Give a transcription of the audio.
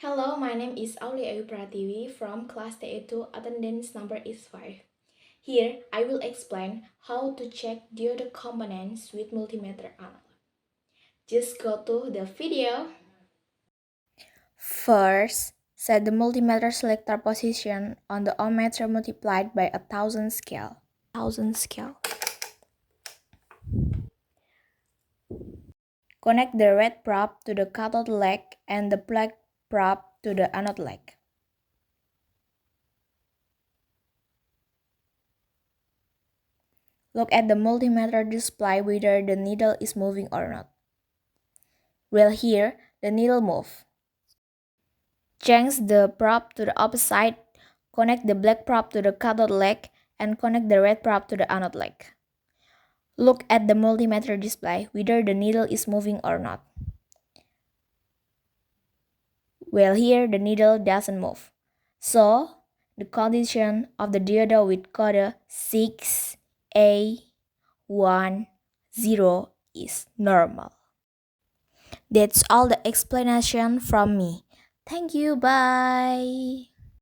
Hello, my name is Aulia Ayu Pratiwi from class TA2, attendance number is 5. Here, I will explain how to check diode components with multimeter analog. Just go to the video. First, set the multimeter selector position on the ohmmeter multiplied by 1000 scale. Connect the red probe to the cathode leg and the black probe to the anode leg. Look at the multimeter display whether the needle is moving or not. Well, here, the needle moves. Change the probe to the opposite, connect the black probe to the cathode leg, and connect the red probe to the anode leg. Look at the multimeter display whether the needle is moving or not. Well, here, the needle doesn't move. So, the condition of the diode with code 6A10 is normal. That's all the explanation from me. Thank you, bye.